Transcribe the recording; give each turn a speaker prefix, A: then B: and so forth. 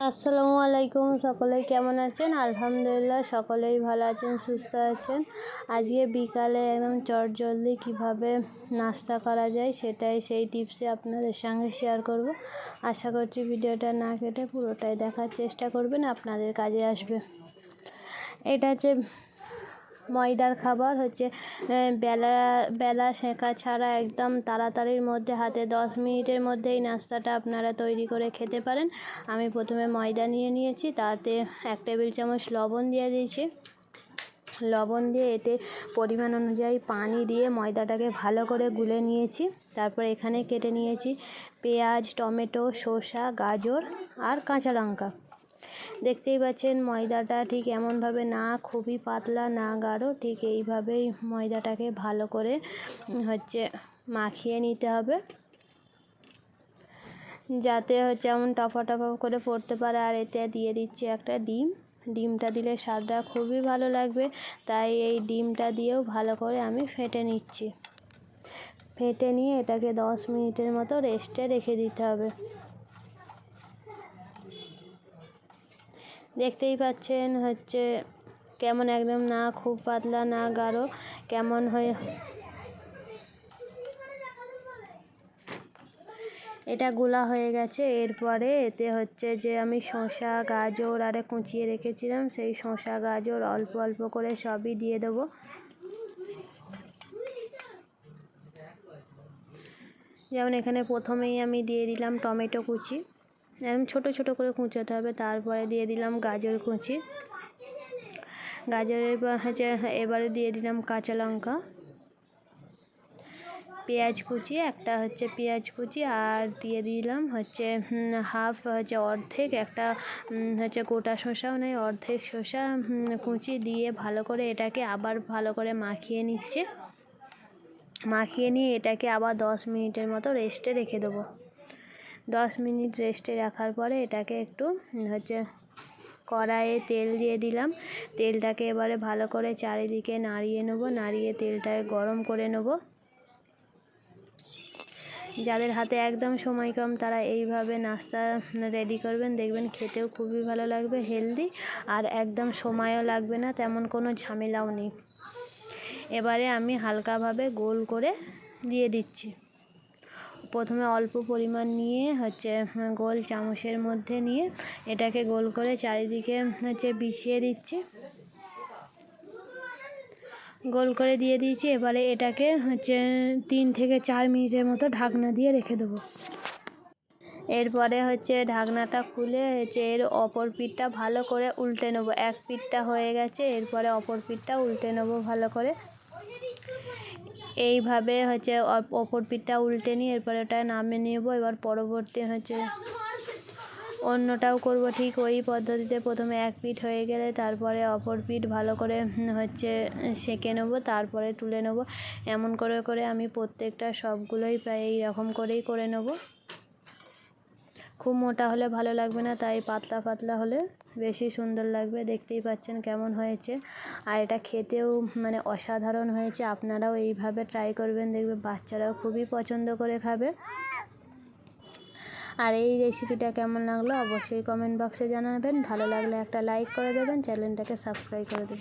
A: আসসালামু আলাইকুম, সকলে কেমন আছেন? আলহামদুলিল্লাহ সকলেই ভালো আছেন, সুস্থ আছেন। আজকে বিকালে একদম চটজলদি কিভাবে নাস্তা করা যায় সেই টিপসে আপনাদের সঙ্গে শেয়ার করব। আশা করছি ভিডিওটা না কেটে পুরোটাই দেখার চেষ্টা করবেন, আপনাদের কাজে আসবে। এটা হচ্ছে ময়দার খাবার, বেলা সেঁকা ছাড়া একদম তাড়াতাড়ির মধ্যে হাতে 10 মিনিটের মধ্যে এই নাস্তাটা আপনারা তৈরি করে খেতে পারেন। আমি প্রথমে ময়দা নিয়েছি, তাতে 1 টেবিল চামচ লবণ দিয়ে দিয়েছি। লবণ দিয়ে এতে পরিমাণ অনুযায়ী পানি দিয়ে ময়দাটাকে ভালো করে গুলে নিয়েছি। তারপর এখানে কেটে নিয়েছি পেঁয়াজ, টমেটো, শসা, গাজর আর কাঁচা লঙ্কা। দেখতেই পাচ্ছেন ময়দাটা ঠিক এমনভাবে, না খুবই পাতলা না গাঢ়, ঠিক এইভাবেই ময়দাটাকে ভালো করে মাখিয়ে নিতে হবে, যাতে এমন টফা করে পড়তে পারে। আর এতে দিয়ে দিচ্ছি একটা ডিমটা দিলে স্বাদটা খুবই ভালো লাগবে, তাই এই ডিমটা দিয়েও ভালো করে আমি ফেটে নিচ্ছি। ফেটে নিয়ে এটাকে 10 মিনিটের মতো রেস্টে রেখে দিতে হবে। দেখতেই পাচ্ছেন কেমন, একদম না খুব পাতলা না গাঢ়, কেমন হয়ে এটা গোলা হয়ে গেছে। এরপরে এতে যে আমি শসা, গাজর আরে কুচিয়ে রেখেছিলাম, সেই শসা গাজর অল্প অল্প করে সবই দিয়ে দেবো। যেমন এখানে প্রথমেই আমি দিয়ে দিলাম টমেটো কুচি, একদম ছোটো ছোটো করে কুচোতে হবে। তারপরে দিয়ে দিলাম গাজর কুচি, গাজরের এবারে দিয়ে দিলাম কাঁচা লঙ্কা, পেঁয়াজ কুচি, একটা পেঁয়াজ কুচি, আর দিয়ে দিলাম অর্ধেক একটা গোটা শসাও নেই, অর্ধেক শসা কুচি দিয়ে ভালো করে এটাকে আবার ভালো করে মাখিয়ে নিচ্ছে। মাখিয়ে নিয়ে এটাকে আবার 10 মিনিটের মতো রেস্টে রেখে দেবো। 10 মিনিট রেস্টে রাখার পরে এটাকে একটু কড়াইয়ে তেল দিয়ে দিলাম। তেলটাকে এবারে ভালো করে চারিদিকে নাড়িয়ে নেবো, নাড়িয়ে তেলটাকে গরম করে নেবো। যাদের হাতে একদম সময় কম তারা এইভাবে নাস্তা রেডি করবেন, দেখবেন খেতেও খুবই ভালো লাগবে, হেলদি, আর একদম সময়ও লাগবে না, তেমন কোনো ঝামেলাও নেই। এবারে আমি হালকাভাবে গোল করে দিয়ে দিচ্ছি। প্রথমে অল্প পরিমাণ নিয়ে গোল চামচের মধ্যে নিয়ে এটাকে গোল করে চারিদিকে বিছিয়ে দিচ্ছি, গোল করে দিয়ে দিয়েছি। এবারে এটাকে 3 থেকে 4 মিনিটের মতো ঢাকনা দিয়ে রেখে দেবো। এরপরে ঢাকনাটা খুলে এর অপর পিঠটা ভালো করে উল্টে নেবো। এক পিঠটা হয়ে গেছে, এরপরে অপর পিঠটা উল্টে নেবো ভালো করে। এইভাবে অপর পিঠটা উল্টে নিয়ে এরপরে ওটা নামিয়ে নেব। এবার পরবর্তী অন্যটাও করব ঠিক ওই পদ্ধতিতে। প্রথমে এক পিঠ হয়ে গেলে তারপরে অপর পিঠ ভালো করে সেঁকে নেব, তারপরে তুলে নেব। এমন করে আমি প্রত্যেকটা সবগুলোই প্রায় এই রকম করেই করে নেব। খুব মোটা হলে ভালো লাগবে না, তাই পাতলা পাতলা হলে বেশি সুন্দর লাগবে। দেখতেই পাচ্ছেন কেমন হয়েছে, আর এটা খেতেও অসাধারণ হয়েছে। আপনারাও এইভাবে ট্রাই করবেন, দেখবে বাচ্চারাও খুবই পছন্দ করে খাবে। আর এই রেসিপিটা কেমন লাগলো অবশ্যই কমেন্ট বক্সে জানাবেন। ভালো লাগলে একটা লাইক করে দেবেন, চ্যানেলটাকে সাবস্ক্রাইব করে দেবেন।